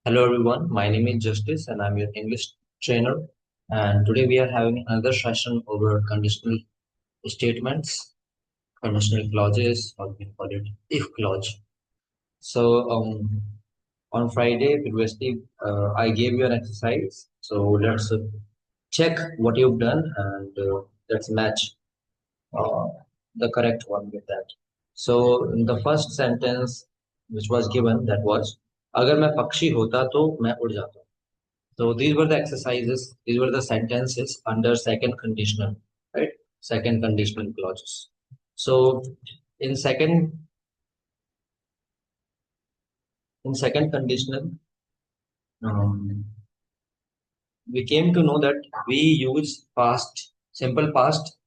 Hello everyone, my name is Justice and I'm your English trainer. And today we are having another session over conditional statements, conditional clauses, or we call it if clause. So on Friday previously, I gave you an exercise. So let's check what you've done and let's match uh, the correct one with that. So in the first sentence which was given, that was अगर मैं पक्षी होता तो मैं उड़ जाता. So these were the exercises, these were the sentences under second conditional, right? Second conditional clauses. So in second conditional, um, we came to know that we use past, simple past,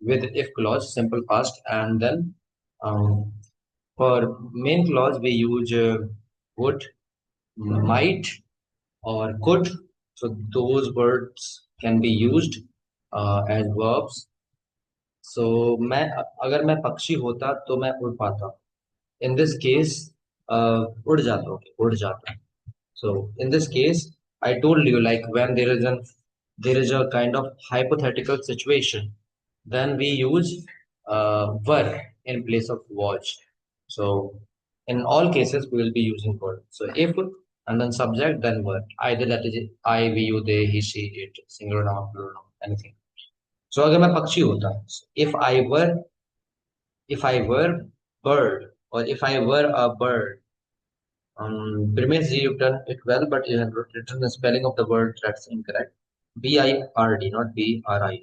with if clause, simple past, and then um, for main clause we use would, might, or could. So those words can be used as verbs. So मैं अगर मैं पक्षी होता तो मैं उड़ पाता. In this case, उड़ जाता. Okay, उड़ जाता. So in this case, I told you, like when there is a kind of hypothetical situation, then we use were in place of was. So in all cases we will be using were. So if and then subject, then were. Either that is I, we, you, they, he, she, it, singular noun, plural noun, anything. So अगर मैं पक्षी होता, if I were bird, or if I were a bird. Primesh ji, you've done it well, but you have written the spelling of the word that's incorrect. B-I-R-D, not B-R-I.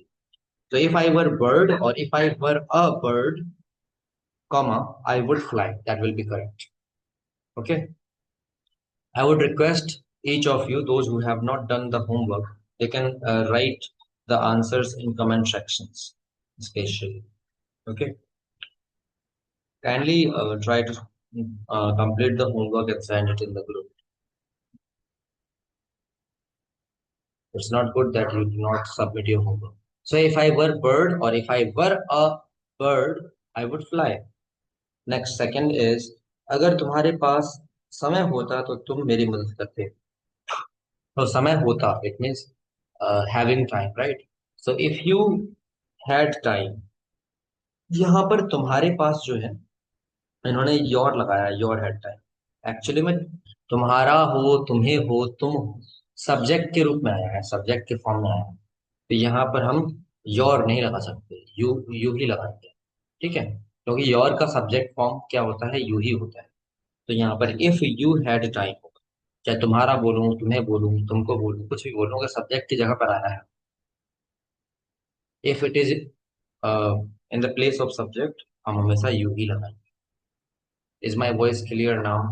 So if I were bird, or if I were a bird, comma, I would fly. That will be correct. Okay. I would request each of you, those who have not done the homework, they can write the answers in comment sections, especially. Okay. Kindly try to complete the homework and send it in the group. It's not good that you do not submit your homework. So if I were bird, or if I were a bird, I would fly. Next, second is अगर तुम्हारे पास समय होता तो तुम मेरी मदद करते. तो समय होता, it means having time, right? So if you had time, यहाँ पर तुम्हारे पास जो है, इन्होंने योर लगाया, योर हैड टाइम. एक्चुअली में तुम्हारा हो, तुम्हें हो, तुम हो, सब्जेक्ट के रूप में आया है, सब्जेक्ट के फॉर्म में आया है. तो यहाँ पर हम योर नहीं लगा सकते, यू यू ही लगाएंगे. ठीक है, क्योंकि योर का सब्जेक्ट फॉर्म क्या होता है, यू ही होता है. तो यहाँ पर इफ यू हैड टाइम होगा, चाहे तुम्हारा बोलूं, तुम्हें बोलूं, तुमको बोलूं, कुछ भी बोलूं, अगर सब्जेक्ट की जगह पर आना है, if it is in the place of subject, हम हमेशा यू ही लगाएंगे. Is my voice clear now?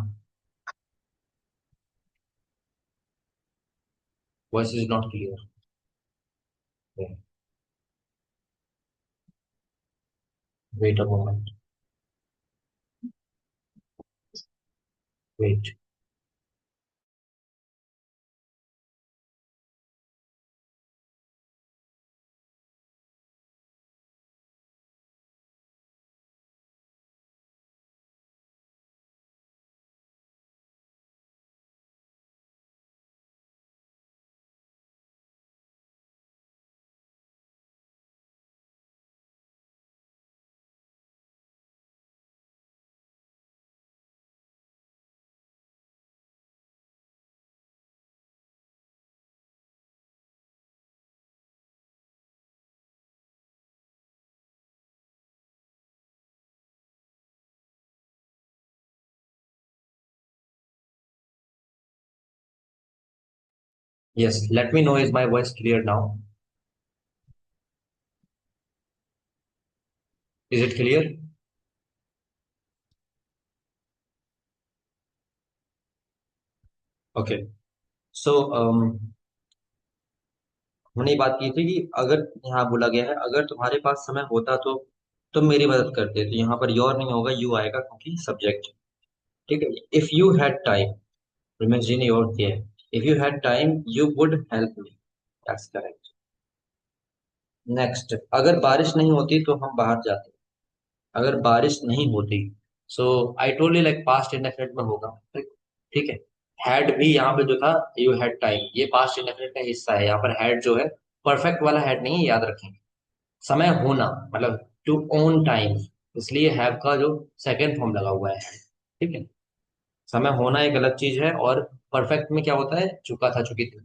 Voice is not clear. Wait a moment. Wait. Yes, let me know, is my voice clear now? Is it clear? Okay. So हमने ये बात की थी कि अगर यहाँ बोला गया है अगर तुम्हारे पास समय होता तो तुम मेरी मदद करते, तो यहाँ पर योर नहीं होगा, यू आएगा, क्योंकि सब्जेक्ट. ठीक है. If you had time, Ramesh ji ने योर किया है. If you had time you would help me. That's correct. Next, अगर बारिश नहीं होती तो हम बाहर जाते. अगर बारिश नहीं होती, so I told you, like past indefinite में होगा. ठीक. ठीक है. हैड भी यहाँ पे जो था, यू हैड टाइम, ये पास्ट इंडेफिनिट का हिस्सा है। यहाँ पर हैड जो है परफेक्ट वाला हैड नहीं है, याद रखें। समय होना मतलब टू ओन टाइम, इसलिए हैव का जो सेकंड फॉर्म लगा हुआ है, ठीक है। समय होना एक अलग चीज है, और परफेक्ट में क्या होता है, चुका था, चुकी थी,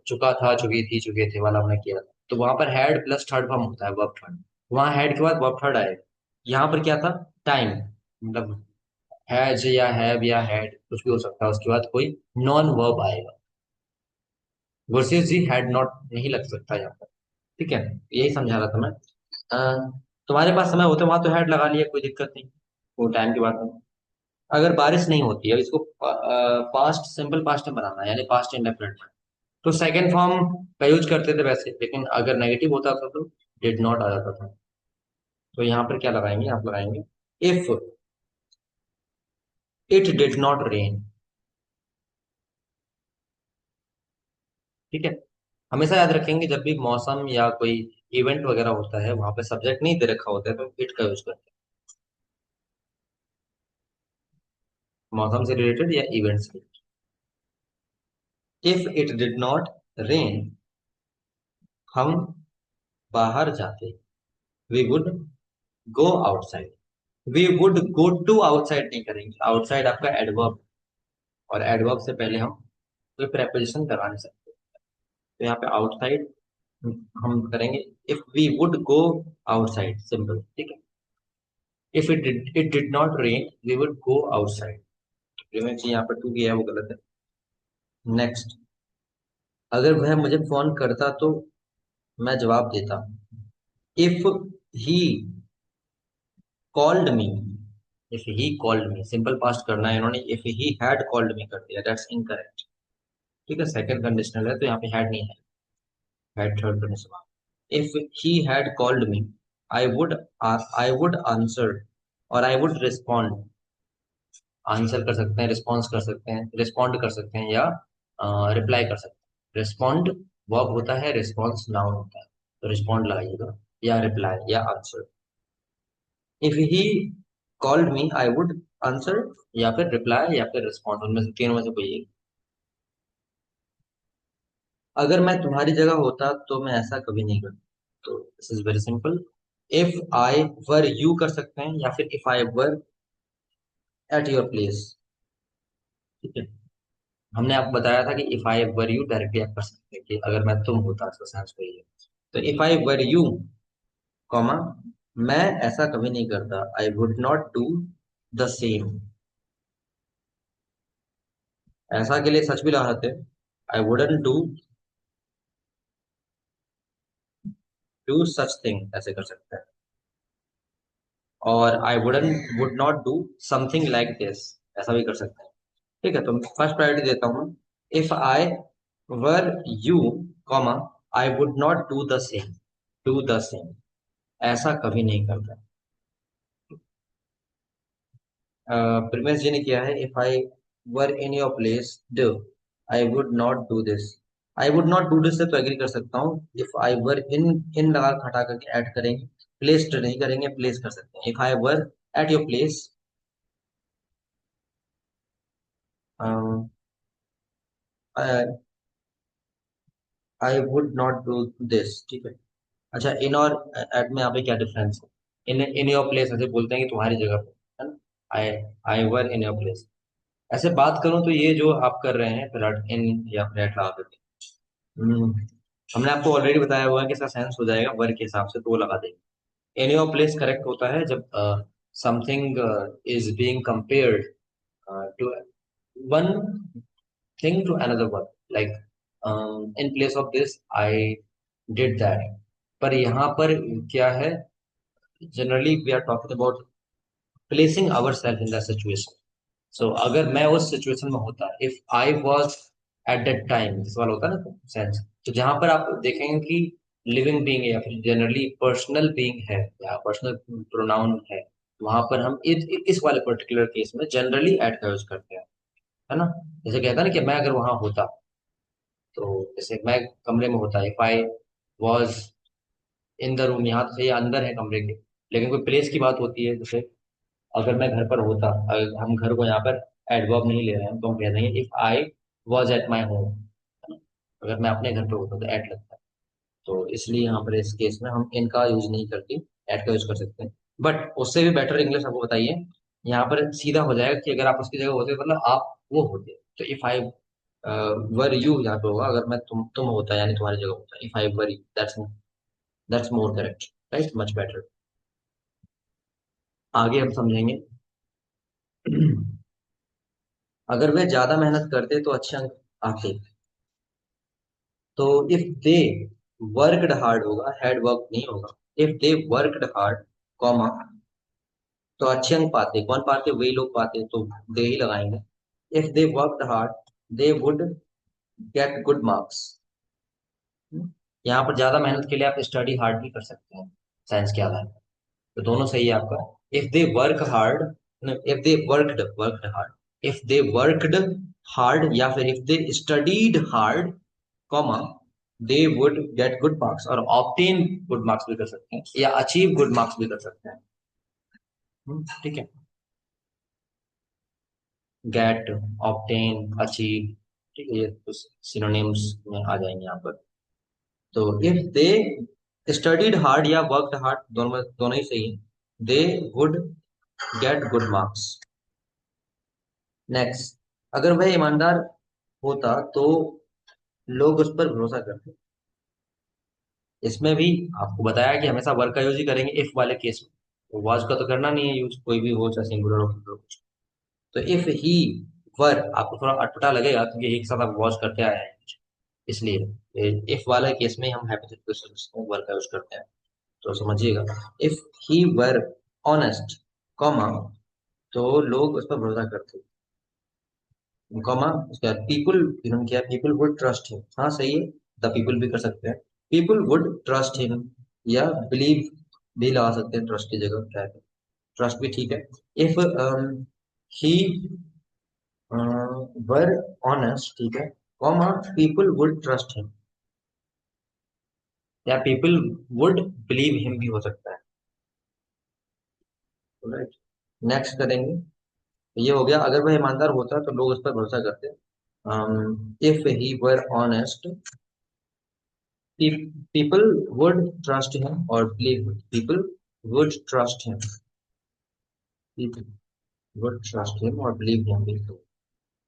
चुका था, चुकी थी, चुके थे वाला हमने किया था। तो वहां पर हैड प्लस थर्ड फॉर्म होता है, वर्ब थर्ड। वहां हैड के बाद वर्ब थर्ड आएगा। यहाँ पर क्या था, टाइम, मतलब हैज या हैव या हैड कुछ भी हो सकता है, उसके बाद कोई नॉन वर्ब आएगा। वर्सेस जी हैड नॉट नहीं लग सकता यहाँ पर, ठीक है। यही समझा रहा था मैं। तुम्हारे पास समय होते वहां तो हेड लगा लिया, कोई दिक्कत नहीं, वो टाइम की बात नहीं। अगर बारिश नहीं होती है, इसको पास्ट सिंपल पास्ट में बनाना है, यानी पास्ट इंडेफिनिट में, तो सेकंड फॉर्म का यूज करते थे वैसे, लेकिन अगर नेगेटिव होता था तो डिड नॉट आ जाता था। तो यहाँ पर क्या लगाएंगे, आप लगाएंगे if it did not rain, ठीक है। हमेशा याद रखेंगे जब भी मौसम या कोई इवेंट वगैरह होता है, वहां पे सब्जेक्ट नहीं दे रखा होता है तो इट का यूज करते हैं, मौसम से रिलेटेड या इवेंट से। If it did not rain, हम बाहर जाते, we would go outside. We would go to outside नहीं करेंगे, आउटसाइड आपका एडवर्ब, और एडवर्ब से पहले हम कोई प्रेपोजिशन करवा नहीं सकते। तो यहाँ पे आउटसाइड हम करेंगे if we would go outside, simple, ठीक है। If it did not rain we would go outside. Premium यहाँ पर टू किया है, वो गलत है। नेक्स्ट, अगर वह मुझे फोन करता तो मैं जवाब देता। If he called me, if he called me simple past करना है इन्होंने, if he had called me कर दिया, दैट्स इनकरेक्ट, ठीक है। सेकंड कंडीशनल है तो यहाँ पे हैड नहीं है, had third conditional. If he had called me, I would I would answer, और आई वुड रिस्पॉन्ड। आंसर कर सकते हैं, रिस्पॉन्स कर सकते हैं, रिस्पॉन्ड कर सकते हैं, या रिप्लाई कर सकते हैं। रिस्पॉन्ड वर्ब होता है, रिस्पॉन्स नाउन होता है, तो रिस्पॉन्ड लगाइएगा, या रिप्लाई या answer. If he called me I would answer, या फिर रिप्लाई या फिर रिस्पॉन्ड, उनमें से तीनों में से कोई एक। अगर मैं तुम्हारी जगह होता तो मैं ऐसा कभी नहीं करता। तो this is very simple. If I were you कर सकते हैं, या फिर if I were at your place, ठीक है। हमने आपको बताया था कि if I were you directly आप कर सकते हैं कि अगर मैं तुम होता, तो सेंस वही है। तो if I were you, comma, मैं ऐसा कभी नहीं करता, I would not do the same. ऐसा के लिए सच भी लगाते, I wouldn't do such thing, ऐसे कर सकते हैं। और I would not do something like this, ऐसा भी कर सकते हैं, ठीक है। तो फर्स्ट प्रायोरिटी देता हूँ, if I were you, comma, I would not do the same, ऐसा कभी नहीं करता। प्रीमियस जी ने किया है, if I were in your place do, I would not do this. I would not do this से तो एग्री कर सकता हूँ। इफ आई वर इन, इन लगा के हटा करके ऐड करेंगे, प्लेस्ड नहीं करेंगे, प्लेस कर सकते हैं। If I were at your place, I would not do this, ठीक है। अच्छा, इन और एट में यहाँ पे क्या डिफरेंस है? इन योर प्लेस ऐसे बोलते हैं कि तुम्हारी जगह पे, है ना। आई आई वर इन योर प्लेस। ऐसे बात करूं तो ये जो आप कर रहे हैं फिर इन या फिर एट लगा करके, हम्म, हमने आपको ऑलरेडी बताया हुआ है कि इसका सेंस हो जाएगा वर्ग के हिसाब से, तो वो लगा देंगे। इन योर प्लेस करेक्ट होता है जब something is being compared to one thing to another one, like in place of this I did that. पर यहाँ पर क्या है, generally we are talking about placing our self in the situation. So अगर मैं उस सिचुएशन में होता, if I was at that time, इस वाला होता है ना सेंस, तो जहां पर आप देखेंगे कि लिविंग बीइंग है या फिर जनरली पर्सनल बीइंग है या पर्सनल प्रोनाउन है, वहां पर हम इस वाले पर्टिकुलर केस में जनरली एट का यूज करते हैं, है ना। जैसे कहता है ना कि मैं अगर वहां होता, तो जैसे मैं कमरे में होता, if I was in the room, यहाँ तो ये अंदर है कमरे के, लेकिन कोई प्लेस की बात होती है, जैसे अगर मैं घर पर होता, अगर हम घर को यहाँ पर एडवर्ब नहीं ले रहे हैं, तो हम कह देंगे if I was at my home, अगर मैं अपने घर पे होता तो एट लगता है। तो इसलिए यहाँ पर इस केस में हम इनका यूज नहीं करके एट का यूज कर सकते हैं। बट उससे भी बेटर इंग्लिश आपको बताइए, यहाँ पर सीधा हो जाएगा कि अगर आप उसकी जगह होते मतलब आप वो होते, तो इफ आई वर यू यहाँ पे होगा, अगर मैं तुम होता यानी तुम्हारी जगह होता, if I were you, that's more correct, right, much better. आगे हम समझेंगे। अगर वे ज्यादा मेहनत करते तो अच्छे अंक आते। तो इफ दे वर्कड हार्ड होगा, हैड वर्क नहीं होगा। If they worked hard, comma, तो अच्छे अंक पाते, कौन पाते, वही लोग पाते, तो दे ही लगाएंगे। If they worked hard, they would get good marks. यहाँ पर ज्यादा मेहनत के लिए आप स्टडी हार्ड भी कर सकते हैं साइंस के आधार पर, तो दोनों सही है आपका। If they work hard, if they worked worked hard, if they worked hard या फिर if they studied hard, comma, they would get good marks, और ऑब्टेन गुड मार्क्स भी कर सकते हैं या अचीव गुड मार्क्स भी कर सकते हैं। ठीक है, गेट, ऑब्टेन, अचीव, ठीक है, ये कुछ सिनोनिम्स में आ जाएंगे यहाँ पर। तो इफ दे स्टडीड हार्ड या वर्कड हार्ड, दोनों दोनों ही सही है, they would get good marks. Next, अगर वह ईमानदार होता तो लोग उस पर भरोसा करते। इसमें भी आपको बताया कि हमेशा वर्क का यूज ही करेंगे इफ वाले केस में, तो वाज का तो करना नहीं है यूज, कोई भी हो चाहे सिंगुलर हो plural हो। तो इफ ही वर आपको थोड़ा अटपटा लगेगा क्योंकि ही के साथ आप वॉज करके आए हैं, इसलिए इफ वाले केस में हम हाइपोथेटिकल वर्क का यूज करते हैं, तो समझिएगा। If he were honest, comma, तो लोग उस पर भरोसा करते, कॉमा, उसके बाद पीपल, इन्होंने किया पीपल वुड ट्रस्ट हिम, हाँ सही है, द पीपल भी कर सकते हैं, पीपल वुड ट्रस्ट हिम, या बिलीव भी लगा सकते हैं ट्रस्ट की जगह, क्या है, ट्रस्ट भी ठीक है। इफ ही वर ऑनेस्ट, ठीक है, comma, people would trust him, या पीपल वुड बिलीव हिम भी हो सकता है, राइट। नेक्स्ट करेंगे, ये हो गया अगर वह ईमानदार होता तो लोग उस पर भरोसा करते। If he were honest, people would trust him or believe him. People would trust him. People would trust him or believe him. बिल्कुल।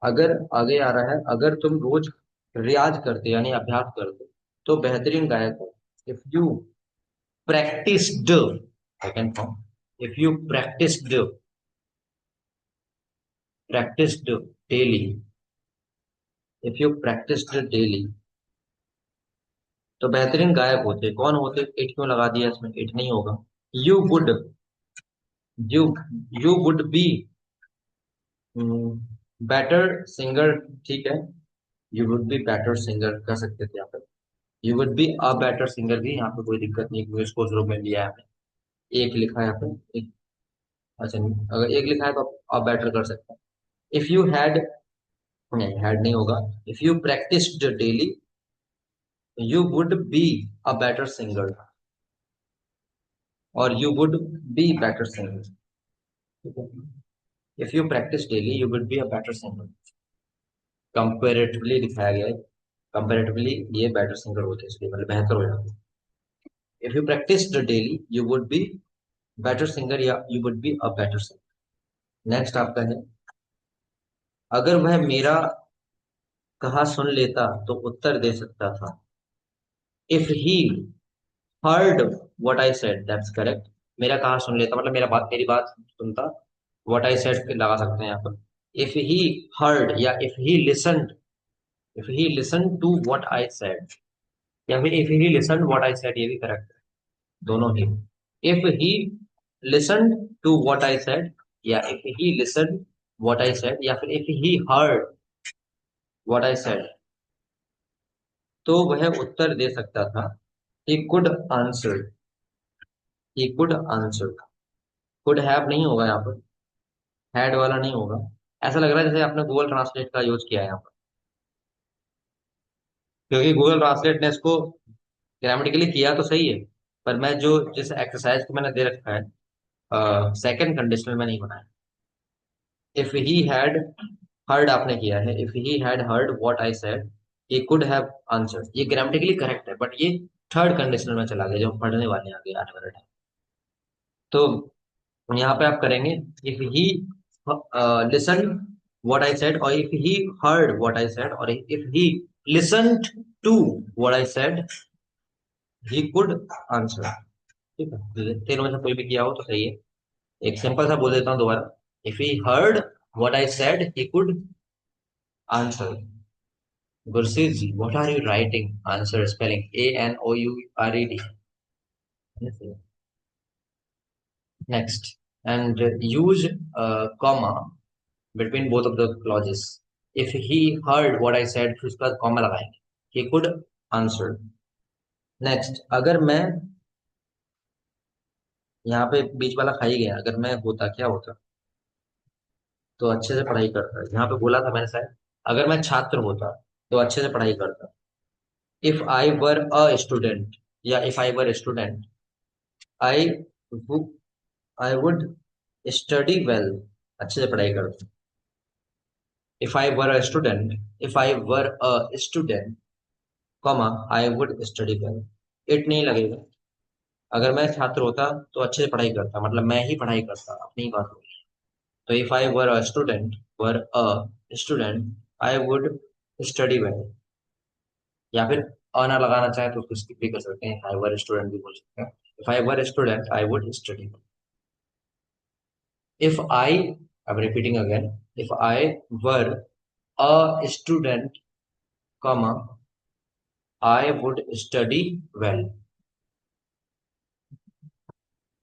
अगर आगे आ रहा है, अगर तुम रोज रियाज करते यानी अभ्यास करते तो बेहतरीन गायक हो। If you practised, second form, if you practised daily, if you practised daily, तो बेहतरीन गायक होते, कौन होते, इट क्यों लगा दिया इसमें, इट नहीं होगा। You would, you you would be better singer, ठीक है, you would be better singer कर सकते थे यहाँ पर। You would be a better singer भी यहाँ पे कोई दिक्कत नहीं, क्योंकि इसको रूप में लिया है हमने, एक लिखा है यहाँ पे एक, अच्छा नहीं, अगर एक लिखा है तो आप बेटर कर सकते हैं। इफ यू हैड, नहीं हैड नहीं होगा, if you practised daily, you would be a better singer, और you would be better singer, if you practise daily you would be a better singer, comparatively दिखाया गया है, कंपेरेटिवली ये better singer होते हैं, इसलिए मतलब बेहतर हो जाते हैं। If you practise daily you would be better singer, या you would be a better singer. Next आपका है, अगर वह मेरा कहा सुन लेता तो उत्तर दे सकता था। If he heard what I said, that's correct, मेरा कहा सुन लेता मतलब मेरी बात सुनता, व्हाट आई सेड लगा सकते हैं यहाँ पर। इफ ही हर्ड या if he listened, if he listen to what I said, या फिर if he listen what I said, ये भी करेक्ट है, दोनों ही। If he listen to what I said, या if he listen what I said, या फिर if he heard what I said, तो वह उत्तर दे सकता था। He could answer, he could answer, could have नहीं होगा यहाँ पर, हैड वाला नहीं होगा। ऐसा लग रहा है जैसे आपने गूगल ट्रांसलेट का यूज किया है यहाँ पर, क्योंकि गूगल ट्रांसलेट ने इसको ग्रामेटिकली किया तो सही है, पर मैं जो जिस एक्सरसाइज को मैंने दे रखा है सेकंड कंडीशनल में नहीं बनाया। इफ ही हैड हर्ड आपने किया है, if he had heard what I said he could have answered, ये ग्रामेटिकली करेक्ट है, बट ये थर्ड कंडीशनल में चला गया जो हम पढ़ने वाले हैं आगे आने वाले टाइम। तो यहाँ पे आप करेंगे if he listen what I said, और if he heard what I said, और if he listened to what I said he could answer. ठीक है, तो तीनों में से कोई भी किया हो तो सही है। एक सिंपल सा बोल देता हूँ दोबारा, if he heard what I said he could answer. Gurseet ji, what are you writing answer spelling ANOURED। Next, and use comma between both of the clauses. If he heard what I said, फिर उसके बाद comma लगाएंगे, he could answer। Next, अगर मैं यहाँ पे बीच वाला खा ही गया, अगर मैं होता क्या होता, तो अच्छे से पढ़ाई करता, यहाँ पे बोला था मैंने शायद, अगर मैं छात्र होता तो अच्छे से पढ़ाई करता। If I were a student, या if I were student, I I would study well, अच्छे से पढ़ाई करता। If I were a student, if I were a student comma I would study well, it नहीं लगेगा। अगर मैं छात्र होता तो अच्छे से पढ़ाई करता, मतलब मैं ही पढ़ाई करता, अपनी ही बात होगी। तो if I were a student I would study well. या फिर अ ना लगाना चाहे तो उसको स्किप भी कर सकते हैं, आई वर स्टूडेंट भी बोल सकते हैं। If I were student I would study. If I, I am repeating again, if I were a student comma I would study well.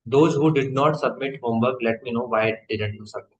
Those who did not submit homework, let me know why didn't you submit.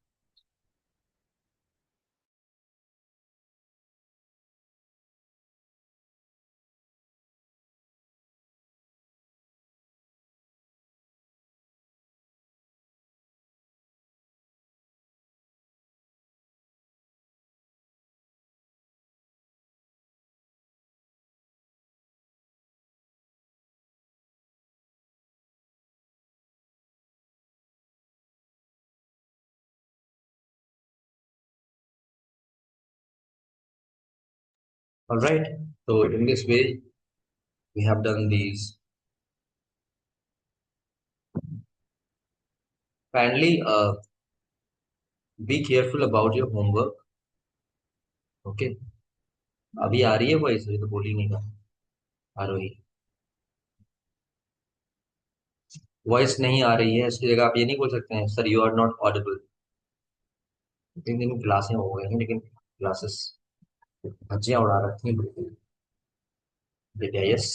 All right. So in this way, we have done these. Kindly be careful about your homework. Okay. अभी आ रही है voice, ये तो बोल ही नहीं था आरोही। Voice नहीं आ रही है, इसकी जगह आप ये नहीं बोल सकते हैं sir you are not audible. 3 दिन क्लासें हो गई हैं, लेकिन क्लासेस धज्जियां उड़ा रखी हैं बिल्कुल। बेटा यस,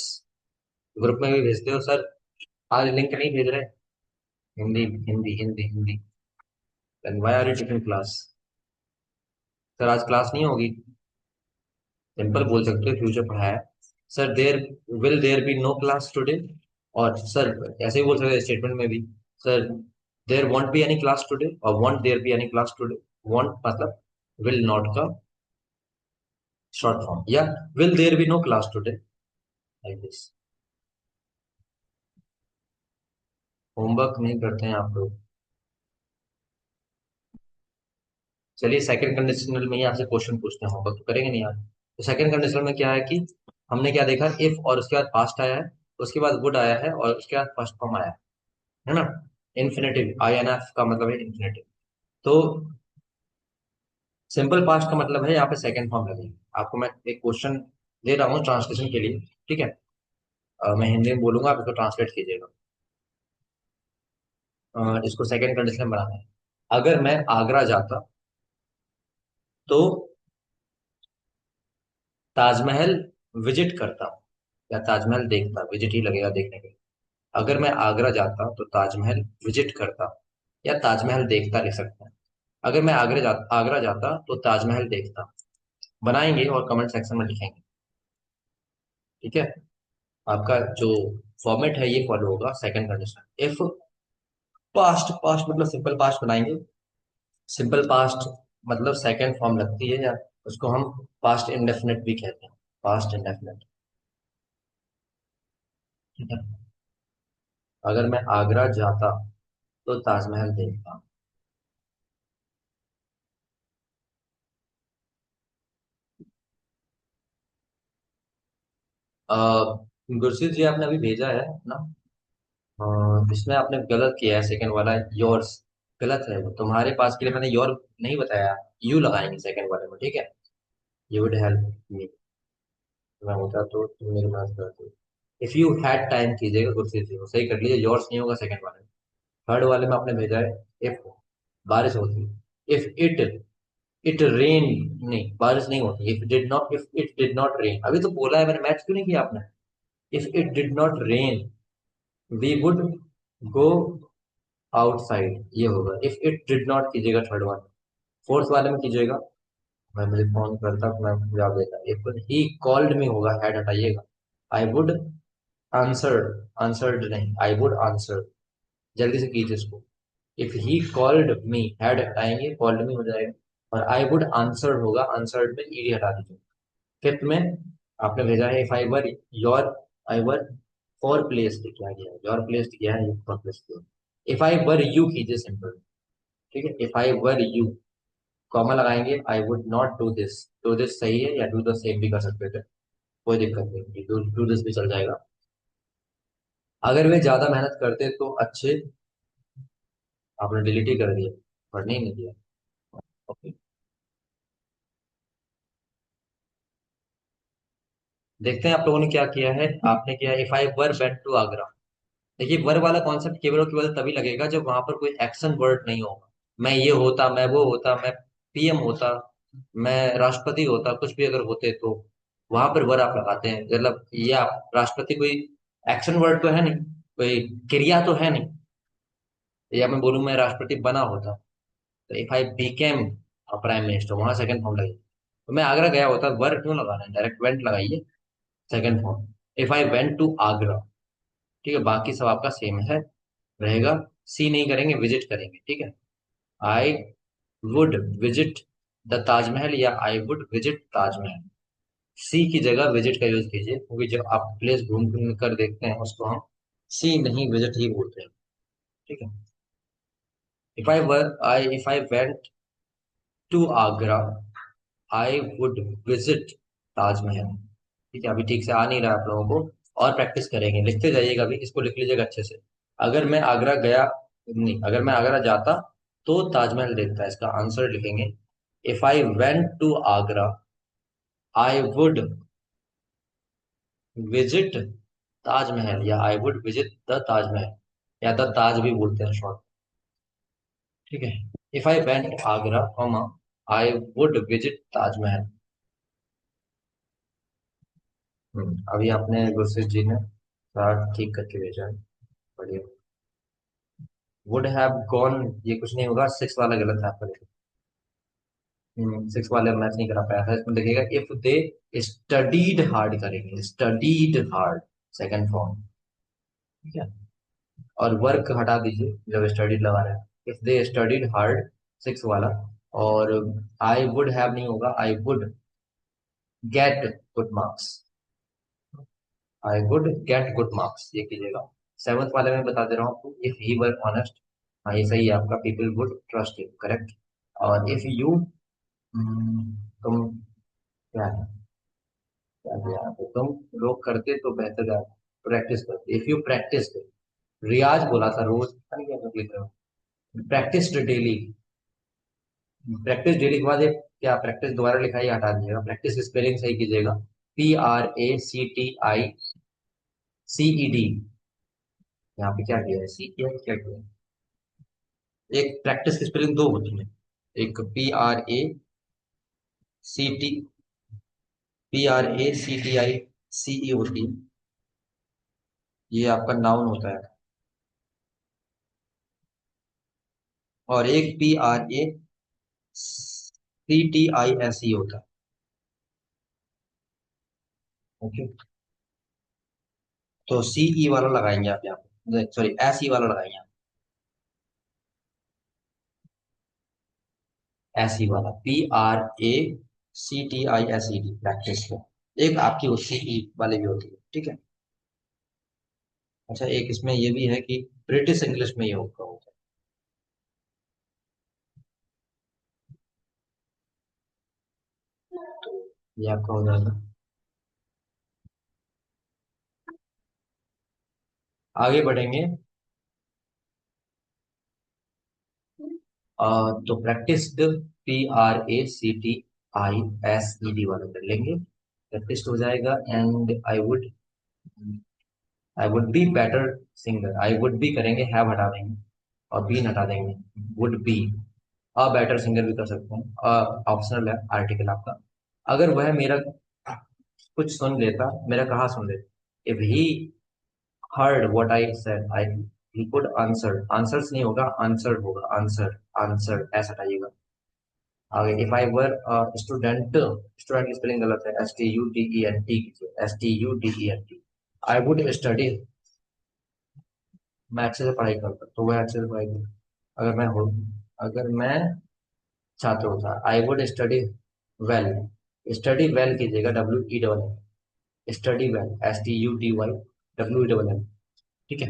ग्रुप में भी भेजते हो सर, आज लिंक नहीं भेज रहे। Hindi Hindi Hindi Hindi. then why are you taking class? Sir आज क्लास नहीं होगी, सिंपल बोल सकते हो, फ्यूचर पढ़ाया है। Sir there will there be no class today, और सर ऐसे ही बोल सकते हैं स्टेटमेंट में भी, sir there won't be any class today, और won't there be any class today. Won't मतलब विल नॉट का शॉर्ट फॉर्म, या will there be no class today, like this. Homework नहीं करते हैं आप लोग। चलिए सेकंड कंडीशनल में ही आपसे क्वेश्चन पूछते हैं, होमवर्क तो करेंगे नहीं आप। तो सेकंड कंडीशनल में क्या है कि हमने क्या देखा, इफ और उसके बाद पास्ट आया है, उसके बाद वुड आया है, और उसके बाद फर्स्ट फॉर्म आया है ना। इन्फिनेटिव, INF का मतलब है इन्फिनेटिव। तो सिंपल पास्ट का मतलब है यहाँ पे सेकंड फॉर्म लगेगी। आपको मैं एक क्वेश्चन दे रहा हूँ ट्रांसलेशन के लिए, ठीक है। मैं हिंदी में बोलूंगा, आप इसको ट्रांसलेट कीजिएगा। इसको सेकंड कंडीशन बनाना है। अगर मैं आगरा जाता तो ताजमहल विजिट करता, या ताजमहल देखता, विजिट ही लगेगा देखने के लिए। अगर मैं आगरा जाता तो ताजमहल विजिट करता, या ताजमहल देखता लिख सकते हैं। अगर मैं आगरा जाता तो ताजमहल देखता। बनाएंगे और कमेंट सेक्शन में लिखेंगे, ठीक है। आपका जो फॉर्मेट है ये फॉलो होगा। Second condition, if past, past मतलब सिंपल पास्ट बनाएंगे। सिंपल पास्ट मतलब सेकंड फॉर्म लगती है, या उसको हम पास्ट इंडेफिनिट भी कहते हैं, पास्ट इंडेफिनिट, ठीक है। अगर मैं आगरा जाता तो ताजमहल देखता। गुरशीत जी आपने अभी भेजा है ना। इसमें आपने गलत किया है, सेकंड वाला योर्स गलत है। वो तुम्हारे पास के लिए मैंने योर नहीं बताया, यू लगाएंगे सेकंड वाले में, ठीक है। यू वुड हेल्प मी, मैं होता तो तुम मेरी मदद करते। इफ यू हैड टाइम कीजिएगा, गुरशीत जी वो सही कर लीजिए, योर्स नहीं होगा सेकंड वाले में। थर्ड वाले में आपने भेजा है इफ बारिश होती, इफ इट इट रेन, नहीं बारिश नहीं होती। If it did not rain, अभी तो बोला है मैंने, मैच क्यों नहीं किया आपने। If it did not rain we would go outside, ये होगा। इफ इट डिड नॉट कीजिएगा थर्ड वन। फोर्थ वाले में कीजिएगा, मैं मुझे फोन करता तो मैं जवाब देता। इफ ही कॉल्ड मी होगा, हेड हटाइएगा। आई वुड आंसर्ड, आंसर्ड नहीं, आई वुड आंसर। जल्दी से कीजिए इसको। If he called me, ed हटाएंगे, कॉल्ड मी हो जाएगा। और आई वुड आंसर होगा, आंसर्ड में ईडी हटा दीजिए। फिफ्थ में आपने भेजा है if I were your, I were for placed, क्या गया योर प्लेस्ड, किया है for placed. If I were you कीजिए सिंपल, ठीक है। If I were you, comma लगाएंगे, I would not do this. Do this सही है, या डू द सेम भी कर सकते थे, कोई दिक्कत नहीं, डू दिस भी चल जाएगा। अगर वे ज्यादा मेहनत करते तो अच्छे, आपने डिलीट ही कर दिया, पढ़ने ही नहीं दिया। ओके, देखते हैं आप लोगों ने क्या किया है। आपने किया if I were went to Agra. देखिए वर वाला कॉन्सेप्ट केवल और केवल तभी लगेगा जब वहां पर कोई एक्शन वर्ड नहीं होगा। मैं ये होता, मैं वो होता, मैं पीएम होता, मैं राष्ट्रपति होता, कुछ भी अगर होते तो वहां पर वर आप लगाते हैं। मतलब ये आप राष्ट्रपति कोई एक्शन वर्ड तो है नहीं, कोई क्रिया तो है नहीं। या मैं बोलूं मैं राष्ट्रपति बना होता, तो if I became prime minister, वहां सेकंड फॉर्म लगेगा। तो मैं आगरा गया होता, वर क्यों लगाना है, डायरेक्ट वेंट लगाइए, second form. If I went to Agra, ठीक है, बाकी सब आपका सेम है रहेगा। सी नहीं करेंगे, विजिट करेंगे, ठीक है। I would visit the Taj Mahal, या आई वुड विजिट ताजमहल। सी की जगह विजिट का यूज कीजिए, क्योंकि जब आप प्लेस घूम घूम कर देखते हैं उसको हम सी नहीं विजिट ही बोलते हैं, ठीक है। If I went to Agra, I would visit Taj Mahal. ठीक है, अभी ठीक से आ नहीं रहा है आप लोगों को, और प्रैक्टिस करेंगे, लिखते जाइएगा, अभी इसको लिख लीजिएगा अच्छे से। अगर मैं आगरा गया, नहीं, अगर मैं आगरा जाता तो ताजमहल देखता, इसका आंसर लिखेंगे। If I went to Agra, I would visit Taj Mahal, या I would visit the Taj Mahal, या द ताज भी बोलते हैं शॉर्ट, ठीक है। If I went Agra, comma, I would visit Taj Mahal. अभी आपने गुरसेट जी ने सारा ठीक करके भेजा है, बढ़िया। वुड हैव गॉन, ये कुछ नहीं होगा, सिक्स वाला गलत है आपका। सिक्स वाले मैच नहीं करा पाया था, इसमें देखिएगा इफ दे स्टडीड हार्ड करेंगे, स्टडीड हार्ड सेकंड फॉर्म, ठीक है। और वर्क हटा दीजिए जब स्टडीड लगा रहे हैं, if they studied hard, six वाला। और आई वुड हैव नहीं होगा, I would get good marks, I would get good marks, ये कीजिएगा। सेवंथ वाले में बता दे रहा हूँ आपको, इफ ही वर ऑनेस्ट, हाँ ये सही है आपका, people would trust you, correct. और इफ यू, तुम, क्या है, क्या दिया आपको? तुम लोग करते तो बेहतर है, प्रैक्टिस करते, इफ यू प्रैक्टिस, रियाज बोला था, रोज पता नहीं क्या लिख रहे हो, प्रैक्टिस डेली। प्रैक्टिस डेली के बाद एक क्या, प्रैक्टिस दोबारा लिखाई हटा दीजिएगा, प्रैक्टिस की स्पेलिंग सही कीजिएगा। PRACTICED, यहाँ पे क्या किया है, सी किया है, क्या किया है? एक प्रैक्टिस की स्पेलिंग दो होती है, एक PRACTICE होती है, ये आपका नाउन होता है। और एक PRACTISE होता है, ओके। तो CE वाला लगाएंगे आप यहाँ पे, सॉरी SE वाला लगाएंगे आप, SE वाला, PRACTICED, प्रैक्टिस को। एक आपकी वो CE वाले भी होती है, ठीक है। अच्छा, एक इसमें ये भी है कि ब्रिटिश इंग्लिश में ये होता है, ये आपका हो जाएगा। आगे बढ़ेंगे। तो प्रैक्टिस्ड, PRACTISED वाला कर लेंगे। प्रैक्टिस हो जाएगा। And I would be better singer. I would be करेंगे, हैव हटा देंगे और बी हटा देंगे। Would be a better singer भी कर सकते हैं, ऑप्शनल है आर्टिकल आपका। अगर वह मेरा कुछ सुन लेता, मेरा कहा सुन लेता। If he heard what I said, he could answer। Answers नहीं होगा, आंसर होगा, आंसर, आंसर ऐसा हटाइएगा। आगे if I were student, student की स्पेलिंग गलत है, STUDENT कीजिए, STUDENT। आई वुड स्टडी, मैं अच्छे से पढ़ाई करता तो वह अच्छे से पढ़ाई करता। अगर मैं हो अगर मैं छात्र होता, आई would study well. Study well कीजिएगा, WE, study well, STUDY, WE। ठीक है,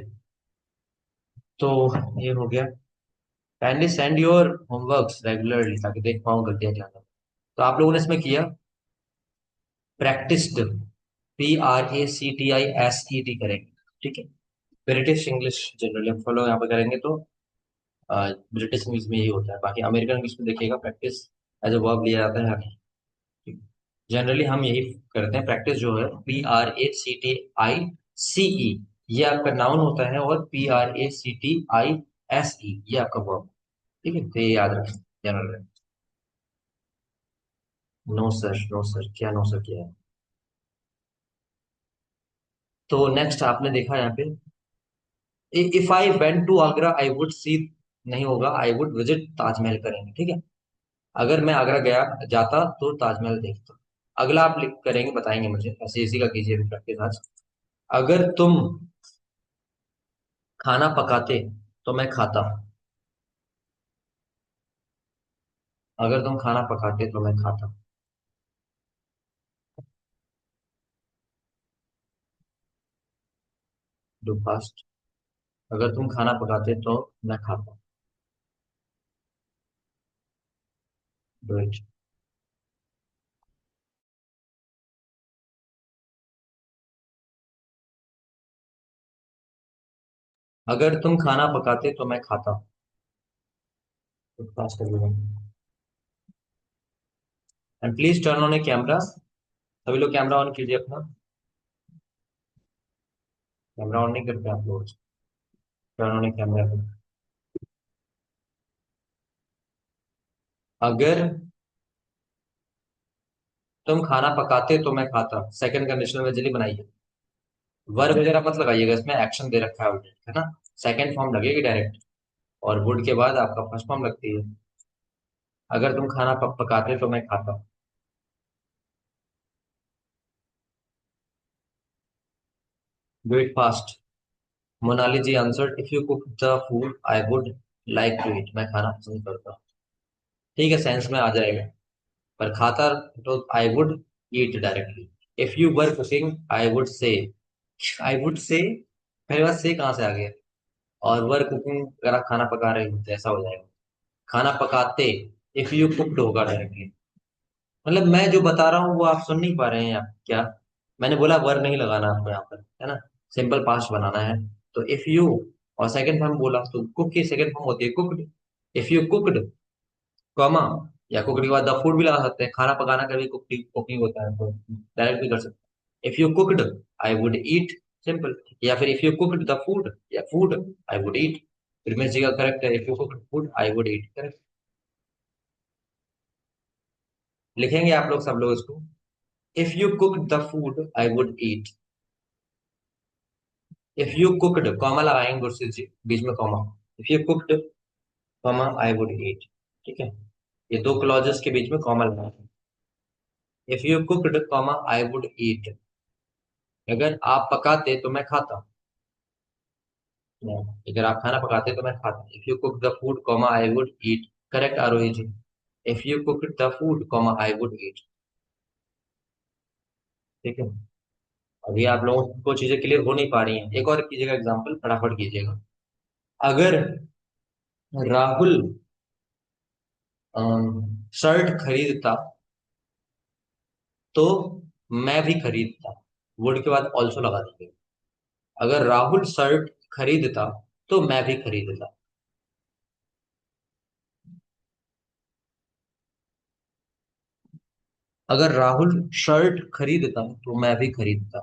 तो ये हो गया। Kindly send your homeworks regularly, ताकि देख पाऊँ गलतियां क्या था। तो आप लोगों ने इसमें किया प्रैक्टिस्ड, PRACTISED करेंगे। ठीक है, ब्रिटिश इंग्लिश जनरली हम फॉलो यहाँ पे करेंगे, तो ब्रिटिश इंग्लिश में यही होता है। बाकी अमेरिकन इंग्लिश में देखिएगा प्रैक्टिस एज ए वर्ब लिया जाता है या नहीं। जनरली हम यही करते हैं। प्रैक्टिस जो है, PRACTICE, ये आपका नाउन होता है, और PRACTISE ये आपका वर्ब। ठीक है, तो ये याद रखें general. No sir, no sir, क्या नो सर किया है? तो नेक्स्ट आपने देखा यहाँ पे, if I went to Agra I would see, नहीं होगा, आई वुड विजिट ताजमहल करेंगे। ठीक है, अगर मैं आगरा गया जाता तो ताजमहल देखता। अगला आप लिख करेंगे, बताएंगे मुझे, ऐसे इसी का कीजिए प्रैक्टिस आज। अगर तुम खाना पकाते तो मैं खाता। अगर तुम खाना पकाते तो मैं खाता। Do fast. अगर तुम खाना पकाते तो मैं खाता। Do it. अगर तुम खाना पकाते तो मैं खाता। Do fast everyone. And please turn on A camera. सभी लोग कैमरा ऑन कीजिए अपना। कैमरा ऑन नहीं करते आप लोग, टर्न ऑन ए कैमरा। अगर तुम खाना पकाते तो मैं खाता, सेकंड कंडीशनल में जल्दी बनाइए। वर्ब वगैरह मत लगाइएगा, इसमें एक्शन दे रखा है ऑलरेडी, है ना। सेकंड फॉर्म लगेगी डायरेक्ट, और वुड के बाद आपका फर्स्ट फॉर्म लगती है। अगर तुम खाना पकाते तो मैं खाता। Do it fast. Monali ji answered, if you cook the food I would like to it. मैं खाना पसंद करता हूँ। ठीक है, सेंस में आ जाएगा। पर खाता तो आई would eat directly. If you were cooking I would say. I would say, पहली बात से कहाँ से आ गया? और वर कुकिंग, अगर आप खाना पका रहे हो तो ऐसा हो जाएगा। खाना पकाते, इफ यू कुक्ड होगा डायरेक्टली। मतलब मैं जो बता रहा हूँ वो आप सुन नहीं पा रहे हैं आप क्या? मैंने बोला वर नहीं लगाना आपको यहाँ पर, है ना। सिंपल पास्ट बनाना है। तो इफ यू, और सेकंड फॉर्म बोला तो कुक की सेकंड फॉर्म होती है cooked. If you cooked, comma, या कुकड़ी के बाद द फूड भी लगा सकते हैं। खाना पकाना का भी कुकिंग कुकिंग होता है, तो डायरेक्ट भी कर सकते हैं। If you cooked I would eat, simple. या फिर if you cooked the food, या फूड आई वुड ईट। फिर मेरी जगह करेक्ट है, if you cooked food I would eat, correct. लिखेंगे आप लोग, सब लोग इसको। If you cooked the food I would eat. If you cooked, comma लगाएंगे गुरसित जी, बीच में comma. If you cooked, comma, I would eat. ठीक है, ये दो क्लॉजेस के बीच में कॉमा लगाएंगे। If you cooked, comma, I would ईट। अगर आप पकाते तो मैं खाता। अगर आप खाना पकाते तो मैं खाता। If you cook the food, comma, I would eat. Correct Arohi ji. If you cook the food, comma, I would eat. ठीक है, अभी आप लोगों को चीजें क्लियर हो नहीं पा रही हैं, एक और कीजिएगा एग्जांपल, फटाफट कीजिएगा। अगर राहुल शर्ट खरीदता तो मैं भी खरीदता। वुड के बाद ऑल्सो लगा दीजिएगा। अगर राहुल शर्ट खरीदता तो मैं भी खरीदता। अगर राहुल शर्ट खरीदता तो मैं भी खरीदता।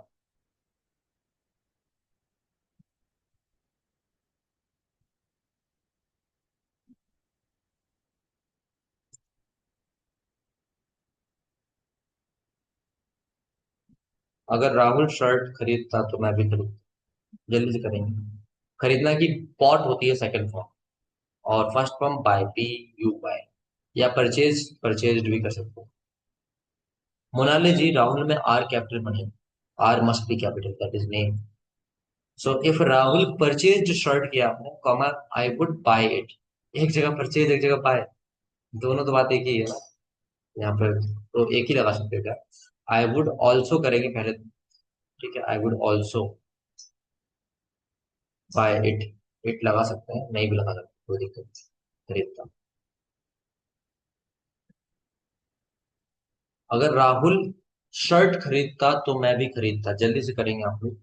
अगर राहुल शर्ट खरीदता तो मैं भी खरीदता। जल्दी से करेंगे। खरीदना की पॉट होती है सेकंड फॉर्म, और first form buy, B U buy, या परचेज, परचेज भी कर सकते हो। मोनाली जी, राहुल में आर कैपिटल बने। R must be capital, that is name. So if Rahul purchase shirt किया आपने, comma, I would buy it. एक जगह परचेज, एक जगह बाय, दोनों तो बात एक ही है ना यहाँ पर। तो एक ही लगा सकते हो क्या? आई वुड ऑल्सो करेंगे पहले। ठीक है, I would also buy it. It लगा सकते हैं, नहीं भी लगा सकते, कोई दिक्कत नहीं। खरीदता। अगर राहुल शर्ट खरीदता तो मैं भी खरीदता। जल्दी से करेंगे आप लोग।